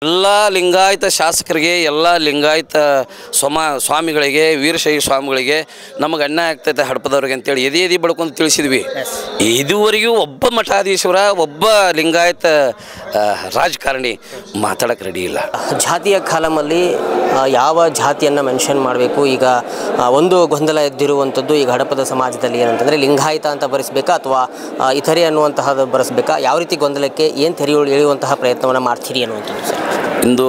ಎಲ್ಲ ಲಿಂಗಾಯತ ಶಾಸಕರಿಗೆ ಎಲ್ಲ ಲಿಂಗಾಯತ ಸ್ವಾಮಿಗಳಿಗೆ ವೀರಶೈವ ಸ್ವಾಮಿಗಳಿಗೆ ನಮಗೆ ಅನ್ಯಾಯ ಆಗ್ತೈತೆ ಹಡಪದವ್ರಿಗೆ ಅಂತೇಳಿ ಎದೆ ಬಡ್ಕೊಂಡು ತಿಳಿಸಿದ್ವಿ. ಇದುವರೆಗೂ ಒಬ್ಬ ಮಠಾಧೀಶ್ವರ ಒಬ್ಬ ಲಿಂಗಾಯತ ರಾಜಕಾರಣಿ ಮಾತಾಡಕ್ಕೆ ರೆಡಿ ಇಲ್ಲ. ಜಾತಿಯ ಕಾಲಮಲ್ಲಿ ಯಾವ ಜಾತಿಯನ್ನು ಮೆನ್ಷನ್ ಮಾಡಬೇಕು ಈಗ ಒಂದು ಗೊಂದಲ ಎದ್ದಿರುವಂಥದ್ದು ಈಗ ಹಡಪದ ಸಮಾಜದಲ್ಲಿ ಏನಂತಂದರೆ ಲಿಂಗಾಯತ ಅಂತ ಬರೆಸಬೇಕಾ ಅಥವಾ ಇತರೆ ಅನ್ನುವಂತಹದ್ದು ಬರೆಸಬೇಕಾ, ಯಾವ ರೀತಿ ಗೊಂದಲಕ್ಕೆ ಏನು ಎಳೆಯುವಂತಹ ಪ್ರಯತ್ನವನ್ನು ಮಾಡ್ತೀರಿ ಅನ್ನುವಂಥದ್ದು ಸರ್. ಇಂದು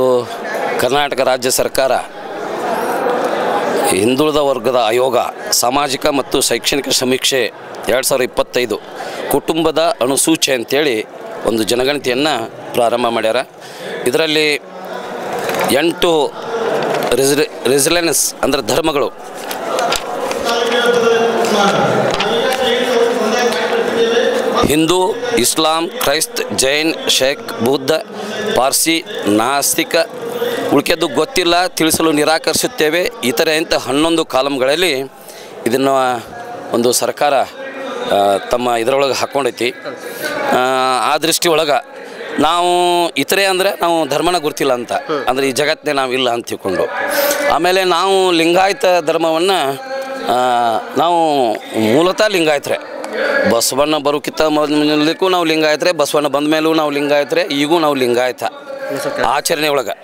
ಕರ್ನಾಟಕ ರಾಜ್ಯ ಸರ್ಕಾರ ಹಿಂದುಳಿದ ವರ್ಗದ ಆಯೋಗ ಸಾಮಾಜಿಕ ಮತ್ತು ಶೈಕ್ಷಣಿಕ ಸಮೀಕ್ಷೆ 2025 ಕುಟುಂಬದ ಅನುಸೂಚಿ ಅಂತೇಳಿ ಒಂದು ಜನಗಣತಿಯನ್ನು ಪ್ರಾರಂಭ ಮಾಡ್ಯಾರ. ಇದರಲ್ಲಿ 8 ರೆಸಿಲೆನ್ಸ್ ಅಂದರೆ ಧರ್ಮಗಳು ಹಿಂದೂ, ಇಸ್ಲಾಂ, ಕ್ರೈಸ್ತ, ಜೈನ್, ಶೇಖ್, ಬೌದ್ಧ, ಪಾರ್ಸಿ, ನಾಸ್ತಿಕ, ಉಳಿಕೆದ್ದು ಗೊತ್ತಿಲ್ಲ, ತಿಳಿಸಲು ನಿರಾಕರಿಸುತ್ತೇವೆ ಇತರೆ ಅಂತ 11 ಕಾಲಮ್ಗಳಲ್ಲಿ ಇದನ್ನು ಒಂದು ಸರ್ಕಾರ ತಮ್ಮ ಇದರೊಳಗೆ ಹಾಕ್ಕೊಂಡೈತಿ. ಆ ದೃಷ್ಟಿ ಒಳಗೆ ನಾವು ಇತರೆ ಅಂದರೆ ನಾವು ಧರ್ಮನ ಗುರ್ತಿಲ್ಲ ಅಂತ ಅಂದರೆ ಈ ಜಗತ್ತೇ ನಾವಿಲ್ಲ ಅಂತ ತಿಳ್ಕೊಂಡು, ಆಮೇಲೆ ನಾವು ಲಿಂಗಾಯತ ಧರ್ಮವನ್ನು ನಾವು ಮೂಲತಃ ಲಿಂಗಾಯತರೇ. ಬಸವಣ್ಣ ಬರೋಕ್ಕಿಂತ ಮೊದಲಿಗೂ ನಾವು ಲಿಂಗಾಯತರೇ, ಬಸವಣ್ಣ ಬಂದ ಮೇಲೂ ನಾವು ಲಿಂಗಾಯತರೇ, ಈಗೂ ನಾವು ಲಿಂಗಾಯತ ಆಚರಣೆ ಒಳಗೆ.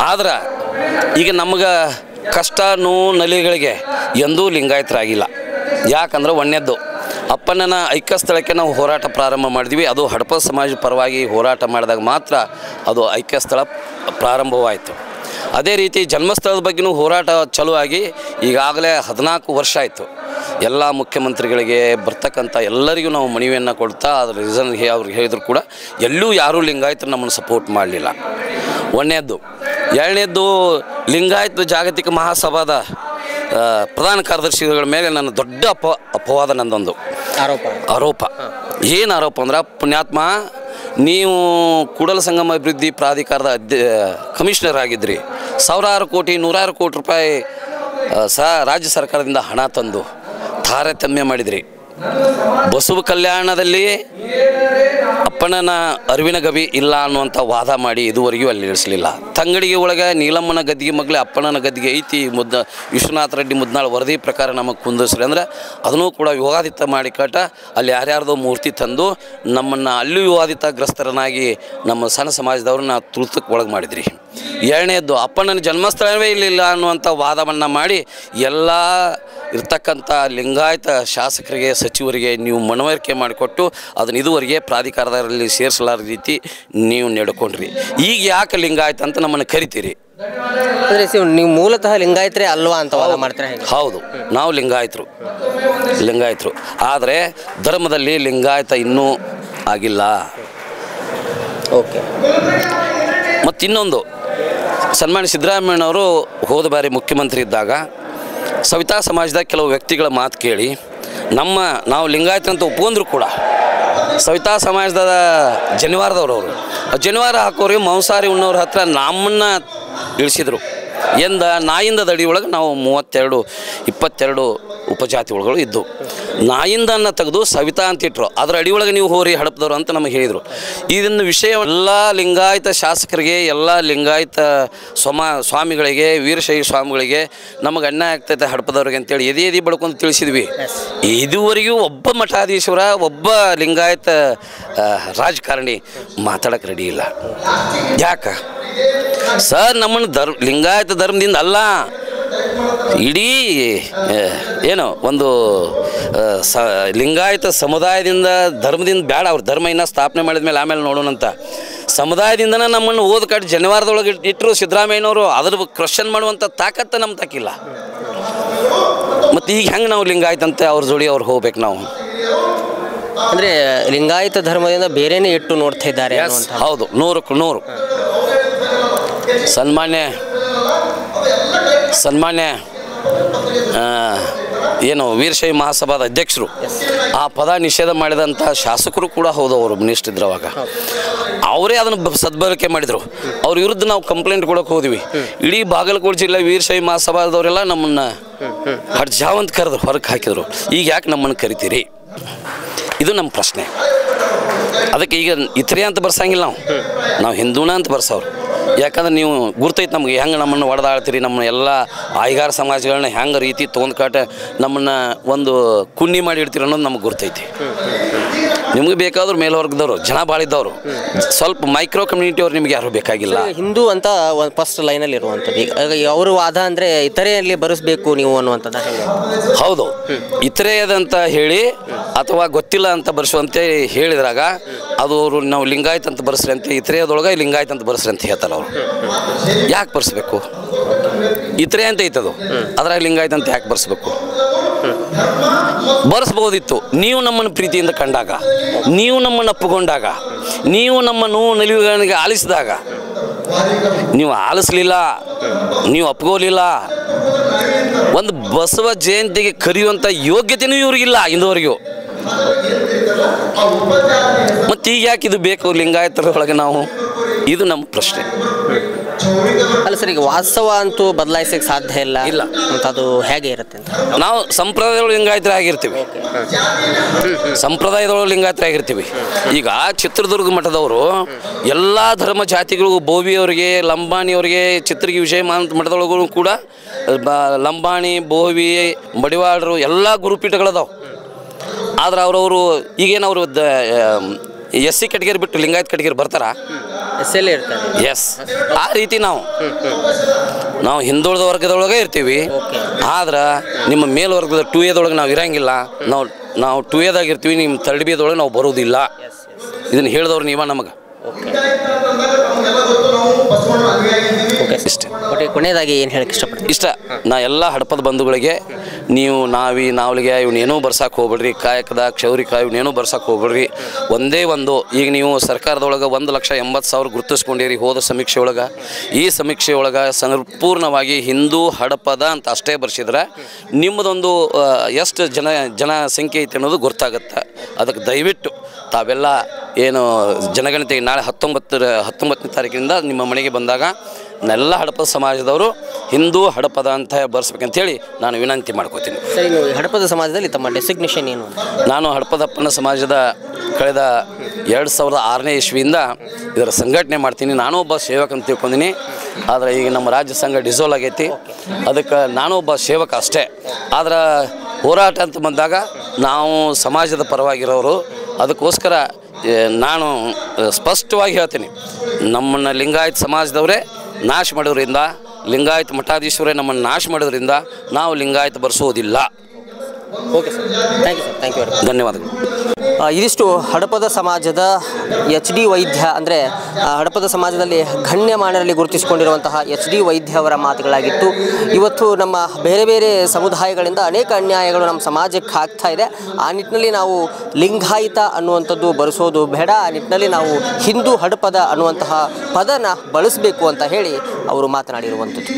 ಆದ್ರೆ ಈಗ ನಮ್ಗೆ ಕಷ್ಟ ನೋವು ನಲಿಗಳಿಗೆ ಎಂದೂ ಲಿಂಗಾಯತರಾಗಿಲ್ಲ. ಯಾಕಂದ್ರೆ ಒಂದನೇದ್ದು ಅಪ್ಪಣ್ಣನ ಐಕ್ಯಸ್ಥಳಕ್ಕೆ ನಾವು ಹೋರಾಟ ಪ್ರಾರಂಭ ಮಾಡಿದ್ವಿ. ಅದು ಹಡಪ ಸಮಾಜ ಪರವಾಗಿ ಹೋರಾಟ ಮಾಡಿದಾಗ ಮಾತ್ರ ಅದು ಐಕ್ಯಸ್ಥಳ ಪ್ರಾರಂಭವಾಯಿತು. ಅದೇ ರೀತಿ ಜನ್ಮಸ್ಥಳದ ಬಗ್ಗೆಯೂ ಹೋರಾಟ ಚಾಲುವಾಗಿ ಈಗಾಗಲೇ 14 ವರ್ಷ ಆಯಿತು. ಎಲ್ಲ ಮುಖ್ಯಮಂತ್ರಿಗಳಿಗೆ ಬರ್ತಕ್ಕಂಥ ಎಲ್ಲರಿಗೂ ನಾವು ಮನವಿಯನ್ನು ಕೊಡ್ತಾ ಅದ್ರ ರೀಸನ್ ಅವ್ರಿಗೆ ಹೇಳಿದ್ರು ಕೂಡ ಎಲ್ಲೂ ಯಾರೂ ಲಿಂಗಾಯತರು ನಮ್ಮನ್ನು ಸಪೋರ್ಟ್ ಮಾಡಲಿಲ್ಲ. ಒಂದನೇದ್ದು. ಎರಡನೇದ್ದು, ಲಿಂಗಾಯತ ಜಾಗತಿಕ ಮಹಾಸಭಾದ ಪ್ರಧಾನ ಕಾರ್ಯದರ್ಶಿಗಳ ಮೇಲೆ ನನ್ನ ದೊಡ್ಡ ಅಪವಾದ ನಂದೊಂದು ಆರೋಪ. ಏನು ಆರೋಪ ಅಂದ್ರೆ, ಪುಣ್ಯಾತ್ಮ ನೀವು ಕೂಡಲ ಸಂಗಮ ಅಭಿವೃದ್ಧಿ ಪ್ರಾಧಿಕಾರದ ಕಮಿಷನರ್ ಆಗಿದ್ರಿ. ಸಾವಿರಾರು ಕೋಟಿ ನೂರಾರು ಕೋಟಿ ರೂಪಾಯಿ ರಾಜ್ಯ ಸರ್ಕಾರದಿಂದ ಹಣ ತಂದು ತಾರತಮ್ಯ ಮಾಡಿದ್ರಿ. ಬಸವ ಕಲ್ಯಾಣದಲ್ಲಿ ಅಪ್ಪಣ್ಣನ ಅರಿವಿನ ಗವಿ ಇಲ್ಲ ಅನ್ನುವಂಥ ವಾದ ಮಾಡಿ ಇದುವರೆಗೂ ಅಲ್ಲಿ ಇಳಿಸಲಿಲ್ಲ. ತಂಗಡಿಗೆ ಒಳಗೆ ನೀಲಮ್ಮನ ಗದ್ದಿಗೆ ಮಗಳೇ ಅಪ್ಪಣ್ಣನ ಗದ್ದಿಗೆ ಐತಿ, ವಿಶ್ವನಾಥ ರೆಡ್ಡಿ ಮುದ್ನಾಳ್ ವರದಿ ಪ್ರಕಾರ ನಮಗೆ ಕುಂದಿಸ್ರಿ ಅಂದ್ರೆ ಅದನ್ನು ಕೂಡ ವಿವಾದಿತ ಮಾಡಿ ಅಲ್ಲಿ ಯಾರ್ಯಾರ್ದೋ ಮೂರ್ತಿ ತಂದು ನಮ್ಮನ್ನು ಅಲ್ಲಿ ವಿವಾದಿತಗ್ರಸ್ತರನ್ನಾಗಿ ನಮ್ಮ ಸಣ್ಣ ಸಮಾಜದವ್ರನ್ನ ತುಳಿತಕ್ಕೆ ಒಳಗೆ ಮಾಡಿದ್ರಿ. ಎರಡನೇದ್ದು, ಅಪ್ಪಣ್ಣನ ಜನ್ಮಸ್ಥಳವೇ ಇಲ್ಲಿಲ್ಲ ಅನ್ನುವಂಥ ವಾದವನ್ನು ಮಾಡಿ ಎಲ್ಲ ಇರ್ತಕ್ಕಂಥ ಲಿಂಗಾಯತ ಶಾಸಕರಿಗೆ ಸಚಿವರಿಗೆ ನೀವು ಮನವರಿಕೆ ಮಾಡಿಕೊಟ್ಟು ಅದನ್ನು ಇದುವರೆಗೆ ಪ್ರಾಧಿಕಾರದಲ್ಲಿ ಸೇರಿಸಲಾರ ರೀತಿ ನೀವು ನಡ್ಕೊಂಡ್ರಿ. ಈಗ ಯಾಕೆ ಲಿಂಗಾಯತ ಅಂತ ನಮ್ಮನ್ನು ಕರಿತೀರಿ? ನೀವು ಮೂಲತಃ ಲಿಂಗಾಯತರೇ ಅಲ್ವಾ ಅಂತ ವಾದ ಮಾಡ್ತಾರೆ. ಹೌದು, ನಾವು ಲಿಂಗಾಯತರು. ಆದರೆ ಧರ್ಮದಲ್ಲಿ ಲಿಂಗಾಯತ ಇನ್ನೂ ಆಗಿಲ್ಲ. ಓಕೆ. ಮತ್ತು ಇನ್ನೊಂದು, ಸನ್ಮಾನ್ಯ ಸಿದ್ದರಾಮಯ್ಯನವರು ಹೋದ ಬಾರಿ ಮುಖ್ಯಮಂತ್ರಿ ಇದ್ದಾಗ ಸವಿತಾ ಸಮಾಜದ ಕೆಲವು ವ್ಯಕ್ತಿಗಳ ಮಾತು ಕೇಳಿ ನಾವು ಲಿಂಗಾಯತರಂತ ಒಪ್ಕೊಂಡ್ರು ಕೂಡ ಸವಿತಾ ಸಮಾಜದ ಜನಿವಾರದವರು ಜನಿವಾರ ಹಾಕೋರಿಗೆ ಮಾಂಸಾಹಾರಿ ಉಣ್ಣವ್ರ ಹತ್ರ ನಮ್ಮನ್ನು ಇಳಿಸಿದರು. ನಾಯಿಂದ ದಡಿ ಒಳಗೆ ನಾವು 22 ಉಪಜಾತಿ ಒಳಗಳು ಇದ್ದು ನಾಯಿಂದನ್ನು ತೆಗೆದು ಸವಿತಾ ಅಂತಿಟ್ರು. ಅದರ ಅಡಿಯೊಳಗೆ ನೀವು ಹೋರಿ ಹಡಪದವರು ಅಂತ ನಮಗೆ ಹೇಳಿದರು. ಇದನ್ನು ವಿಷಯ ಎಲ್ಲ ಲಿಂಗಾಯತ ಶಾಸಕರಿಗೆ ಎಲ್ಲ ಲಿಂಗಾಯತ ಸ್ವಾಮಿಗಳಿಗೆ ವೀರಶೈವ ಸ್ವಾಮಿಗಳಿಗೆ ನಮಗೆ ಅನ್ಯಾಯ ಆಗ್ತೈತೆ ಹಡಪದವ್ರಿಗೆ ಅಂತೇಳಿ ಎದೆ ಬಡ್ಕೊಂಡು ತಿಳಿಸಿದ್ವಿ. ಇದುವರೆಗೂ ಒಬ್ಬ ಮಠಾಧೀಶ್ವರ ಒಬ್ಬ ಲಿಂಗಾಯತ ರಾಜಕಾರಣಿ ಮಾತಾಡಕ್ಕೆ ರೆಡಿ ಇಲ್ಲ. ಯಾಕೆ ಸರ್? ನಮ್ಮನ್ನು ಲಿಂಗಾಯತ ಧರ್ಮದಿಂದ ಅಲ್ಲ, ಇಡೀ ಏನು ಒಂದು ಲಿಂಗಾಯತ ಸಮುದಾಯದಿಂದ ಧರ್ಮದಿಂದ ಬೇಡ, ಅವ್ರ ಧರ್ಮ ಇನ್ನೂ ಸ್ಥಾಪನೆ ಮಾಡಿದ ಮೇಲೆ ಆಮೇಲೆ ನೋಡೋಣಂತ ಸಮುದಾಯದಿಂದನೇ ನಮ್ಮನ್ನು ಓದ್ ಜನಿವಾರದೊಳಗೆ ಇಟ್ಟರು ಸಿದ್ದರಾಮಯ್ಯನವರು. ಅದ್ರ ಕ್ವಶನ್ ಮಾಡುವಂಥ ತಾಕತ್ತು ನಮ್ಮ ತಕ್ಕಿಲ್ಲ. ಮತ್ತು ಈಗ ಹೆಂಗೆ ನಾವು ಲಿಂಗಾಯತಂತೆ ಅವ್ರ ಜೋಡಿ ಅವ್ರು ಹೋಗ್ಬೇಕು ನಾವು? ಅಂದರೆ ಲಿಂಗಾಯತ ಧರ್ಮದಿಂದ ಬೇರೆನೇ ಇಟ್ಟು ನೋಡ್ತಾ ಇದ್ದಾರೆ. ಹೌದು, 100ಕ್ಕೆ 100. ಸನ್ಮಾನ್ಯ ಏನು ವೀರಶೈವ ಮಹಾಸಭಾದ ಅಧ್ಯಕ್ಷರು ಆ ಪದ ನಿಷೇಧ ಮಾಡಿದಂಥ ಶಾಸಕರು ಕೂಡ ಹೌದು, ಅವರು ಮಿನಿಸ್ಟರ್ ಇದ್ರು ಅವಾಗ. ಅವರೇ ಅದನ್ನು ಸದ್ಬಳಕೆ ಮಾಡಿದರು. ಅವ್ರ ವಿರುದ್ಧ ನಾವು ಕಂಪ್ಲೇಂಟ್ ಕೊಡೋಕೆ ಹೋದ್ವಿ. ಇಡೀ ಬಾಗಲಕೋಟೆ ಜಿಲ್ಲೆ ವೀರಶೈವ ಮಹಾಸಭಾದವರೆಲ್ಲ ನಮ್ಮನ್ನು ಹಡ್ಜಾವಂತ ಕರೆದ್ರು, ಹೊರಗೆ ಹಾಕಿದ್ರು. ಈಗ ಯಾಕೆ ನಮ್ಮನ್ನು ಕರಿತೀರಿ? ಇದು ನಮ್ಮ ಪ್ರಶ್ನೆ. ಅದಕ್ಕೆ ಈಗ ಇತರೆ ಅಂತ ಬರ್ಸಂಗಿಲ್ಲ, ನಾವು ಹಿಂದೂನ ಅಂತ ಬರ್ಸೋರು. ಯಾಕಂದ್ರೆ ನೀವು ಗುರ್ತೈತೆ ನಮ್ಗೆ ಹೆಂಗೆ ನಮ್ಮನ್ನು ಹೊಡೆದಾಳ್ತೀರಿ, ನಮ್ಮ ಎಲ್ಲ ಆಯ್ಗಾರ ಸಮಾಜಗಳನ್ನ ಹೆಂಗೆ ರೀತಿ ತೊಗೊಂಡ್ಕಾಟ ನಮ್ಮನ್ನು ಒಂದು ಕುನ್ನಿ ಮಾಡಿ ಇಡ್ತೀರಿ ಅನ್ನೋದು ನಮ್ಗೆ ಗುರ್ತೈತಿ. ನಿಮ್ಗೆ ಬೇಕಾದ್ರು ಮೇಲ್ವರ್ಗದವರು ಜನ ಭಾಳ ಇದ್ದವರು, ಸ್ವಲ್ಪ ಮೈಕ್ರೋ ಕಮ್ಯುನಿಟಿಯವ್ರು ನಿಮ್ಗೆ ಯಾರು ಬೇಕಾಗಿಲ್ಲ. ಹಿಂದೂ ಅಂತ ಒಂದು ಫಸ್ಟ್ ಲೈನಲ್ಲಿ ಇರುವಂಥದ್ದು. ಈಗ ಅವರು ವಾದ ಅಂದರೆ ಇತರೆಯಲ್ಲಿ ಬರೆಸಬೇಕು ನೀವು ಅನ್ನುವಂಥದ್ದು. ಹೌದು, ಇತರೆಯದಂತ ಹೇಳಿ ಅಥವಾ ಗೊತ್ತಿಲ್ಲ ಅಂತ ಬರ್ಸುವಂತೆ ಹೇಳಿದ್ರಾಗ ಅದು ಅವರು ನಾವು ಲಿಂಗಾಯತ್ ಅಂತ ಬರ್ಸ್ರಿ ಅಂತ, ಇತರೆಯದೊಳಗೆ ಲಿಂಗಾಯತ್ ಅಂತ ಬರ್ಸ್ರಿ ಅಂತ ಹೇಳ್ತಾರೆ ಅವರು. ಯಾಕೆ ಬರ್ಸ್ಬೇಕು? ಇತರೆ ಅಂತ ಐತದು, ಅದ್ರಾಗ ಲಿಂಗಾಯತ್ ಅಂತ ಯಾಕೆ ಬರ್ಸ್ಬೇಕು? ಬರ್ಸ್ಬೋದಿತ್ತು. ನೀವು ನಮ್ಮನ್ನು ಪ್ರೀತಿಯಿಂದ ಕಂಡಾಗ, ನೀವು ನಮ್ಮನ್ನು ಒಪ್ಪುಗೊಂಡಾಗ, ನೀವು ನಮ್ಮ ನೋವು ನಲಿವುಗಳಿಗೆ ಆಲಿಸಿದಾಗ. ನೀವು ಆಲಿಸ್ಲಿಲ್ಲ, ನೀವು ಒಪ್ಕೋಲಿಲ್ಲ. ಒಂದು ಬಸವ ಜಯಂತಿಗೆ ಕರೆಯುವಂಥ ಯೋಗ್ಯತೆಯೂ ಇವ್ರಿಗಿಲ್ಲ ಇಂದುವರೆಗೂ. ಮತ್ತು ಈಗ ಯಾಕೆ ಇದು ಬೇಕು ಲಿಂಗಾಯತರ ಒಳಗೆ ನಾವು? ಇದು ನಮ್ಮ ಪ್ರಶ್ನೆ. ಅಲ್ಲ ಸರ್, ಈಗ ವಾಸ್ತವ ಅಂತೂ ಬದಲಾಯಿಸಕ್ಕೆ ಸಾಧ್ಯ ಇಲ್ಲ ಇಲ್ಲ ಅಂತ, ಅದು ಹೇಗೆ ಇರುತ್ತೆ ಅಂತ? ನಾವು ಸಂಪ್ರದಾಯದೊಳಗೆ ಲಿಂಗಾಯತರಾಗಿರ್ತೀವಿ, ಸಂಪ್ರದಾಯದೊಳಗೆ ಲಿಂಗಾಯತರಾಗಿರ್ತೀವಿ. ಈಗ ಚಿತ್ರದುರ್ಗ ಮಠದವರು ಎಲ್ಲ ಧರ್ಮ ಜಾತಿಗಳಿಗೂ, ಬೋವಿಯವರಿಗೆ, ಲಂಬಾಣಿಯವರಿಗೆ, ಚಿತ್ರಗಿ ವಿಜಯ ಮಠದೊಳಗೂ ಕೂಡ ಲಂಬಾಣಿ, ಬೋವಿ, ಮಡಿವಾಳರು ಎಲ್ಲ ಗುರುಪೀಠಗಳದಾವೆ. ಆದ್ರೆ ಅವ್ರವರು ಈಗೇನು ಅವರು SC ಕೆಟಗರಿ ಬಿಟ್ಟು ಲಿಂಗಾಯತ್ ಕೆಟಗರಿ ಬರ್ತಾರ? ಎಸ್. ಆ ರೀತಿ ನಾವು ಹಿಂದುಳಿದ ವರ್ಗದೊಳಗೆ ಇರ್ತೀವಿ. ಆದ್ರೆ ನಿಮ್ಮ ಮೇಲ್ವರ್ಗದ 2A ನಾವು ಇರಂಗಿಲ್ಲ. ನಾವು 2Aದಾಗ ಇರ್ತೀವಿ, ನಿಮ್ಮ 3B ನಾವು ಬರೋದಿಲ್ಲ. ಇದನ್ನು ಹೇಳಿದವ್ರು ನೀವ ನಮಗೆ. ಇಷ್ಟ. ಕೊನೆಯದಾಗಿ ಏನು ಹೇಳಕ್ಕೆ ಇಷ್ಟಪಡ್ತೀನಿ? ಇಷ್ಟ, ನಾ ಎಲ್ಲ ಹಡಪದ ಬಂಧುಗಳಿಗೆ, ನೀವು ನಾವಲಿಗೆ ಇವನ್ನೇನೂ ಬರ್ಸಕ್ಕೆ ಹೋಗ್ಬೇಡ್ರಿ, ಕಾಯಕದ ಕ್ಷೌರಿಕ ಇವನ್ನೇನೂ ಬರ್ಸಕ್ಕೆ ಹೋಗ್ಬೇಡ್ರಿ. ಒಂದೇ ಒಂದು, ಈಗ ನೀವು ಸರ್ಕಾರದೊಳಗೆ 1,80,000 ಗುರುತಿಸ್ಕೊಂಡಿರಿ ಹೋದ ಸಮೀಕ್ಷೆ ಒಳಗೆ. ಈ ಸಮೀಕ್ಷೆ ಒಳಗೆ ಸಂಪೂರ್ಣವಾಗಿ ಹಿಂದೂ ಹಡಪದ ಅಂತ ಅಷ್ಟೇ ಬರ್ಸಿದ್ರೆ ನಿಮ್ಮದೊಂದು ಎಷ್ಟು ಜನಸಂಖ್ಯೆ ಐತೆ ಅನ್ನೋದು ಗೊತ್ತಾಗುತ್ತೆ. ಅದಕ್ಕೆ ದಯವಿಟ್ಟು ತಾವೆಲ್ಲ ಏನು ಜನಗಣತಿಗೆ ನಾಳೆ 19ನೇ ತಾರೀಕಿನಿಂದ ನಿಮ್ಮ ಮನೆಗೆ ಬಂದಾಗ ಎಲ್ಲ ಹಡಪದ ಸಮಾಜದವರು ಹಿಂದೂ ಹಡಪದ ಅಂತ ಬರ್ಸ್ಬೇಕಂತೇಳಿ ನಾನು ವಿನಂತಿ ಮಾಡ್ಕೋತೀನಿ. ಸರಿ, ನೀವು ಹಡಪದ ಸಮಾಜದಲ್ಲಿ ತಮ್ಮ ಡೆಸಿಗ್ನೇಷನ್ ಏನು? ನಾನು ಹಡಪದಪ್ಪನ ಸಮಾಜದ ಕಳೆದ 2006ನೇ ಇಸ್ವಿಯಿಂದ ಇದರ ಸಂಘಟನೆ ಮಾಡ್ತೀನಿ. ನಾನು ಒಬ್ಬ ಸೇವಕ ಅಂತ ತಿಳ್ಕೊಂಡಿನಿ. ಆದರೆ ಈಗ ನಮ್ಮ ರಾಜ್ಯ ಸಂಘ ಡಿಸೋಲ್ ಆಗೈತಿ, ಅದಕ್ಕೆ ನಾನು ಒಬ್ಬ ಸೇವಕ ಅಷ್ಟೇ. ಆದ್ರೆ ಹೋರಾಟ ಅಂತ ಬಂದಾಗ ನಾವು ಸಮಾಜದ ಪರವಾಗಿರೋರು. ಅದಕ್ಕೋಸ್ಕರ ನಾನು ಸ್ಪಷ್ಟವಾಗಿ ಹೇಳ್ತೀನಿ, ನಮ್ಮನ್ನು ಲಿಂಗಾಯತ್ ಸಮಾಜದವರೇ ನಾಶ ಮಾಡೋದ್ರಿಂದ, ಲಿಂಗಾಯತ್ ಮಠಾಧೀಶ್ವರೇ ನಮ್ಮನ್ನು ನಾಶ ಮಾಡೋದ್ರಿಂದ ನಾವು ಲಿಂಗಾಯತ್ ಬರ್ಸೋದಿಲ್ಲ. ಓಕೆ ಸರ್, ಥ್ಯಾಂಕ್ ಯು ಧನ್ಯವಾದಗಳು. ಇದಿಷ್ಟು ಹಡಪದ ಸಮಾಜದ HD ವೈದ್ಯ, ಅಂದರೆ ಹಡಪದ ಸಮಾಜದಲ್ಲಿ ಗಣ್ಯಮಾನ್ಯರಲ್ಲಿ ಗುರುತಿಸಿಕೊಂಡಿರುವಂತಹ HD ವೈದ್ಯ ಅವರ ಮಾತುಗಳಾಗಿತ್ತು. ಇವತ್ತು ನಮ್ಮ ಬೇರೆ ಬೇರೆ ಸಮುದಾಯಗಳಿಂದ ಅನೇಕ ಅನ್ಯಾಯಗಳು ನಮ್ಮ ಸಮಾಜಕ್ಕೆ ಆಗ್ತಾ ಇದೆ. ಆ ನಿಟ್ಟಿನಲ್ಲಿ ನಾವು ಲಿಂಗಾಯತ ಅನ್ನುವಂಥದ್ದು ಬರೆಸೋದು ಬೇಡ, ಆ ನಿಟ್ಟಿನಲ್ಲಿ ನಾವು ಹಿಂದೂ ಹಡಪದ ಅನ್ನುವಂತಹ ಪದನ ಬಳಸಬೇಕು ಅಂತ ಹೇಳಿ ಅವರು ಮಾತನಾಡಿರುವಂಥದ್ದು.